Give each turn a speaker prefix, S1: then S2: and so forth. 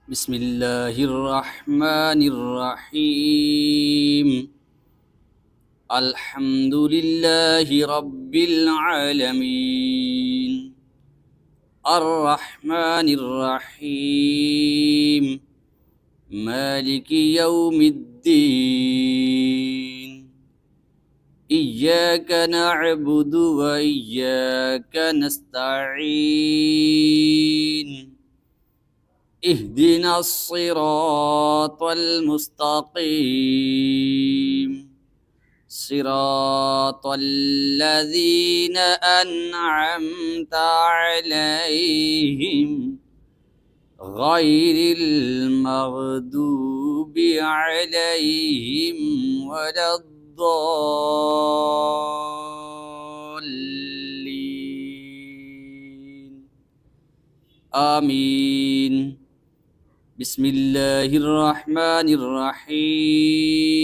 S1: بسم الله الرحمن الرحيم الحمد لله رب العالمين الرحمن الرحيم مالك يوم الدين إياك نعبد وإياك نستعين اهدنا الصراط المستقيم صراط الذين أنعمت عليهم غير المغضوب عليهم ولا الضالين آمين بسم الله الرحمن الرحيم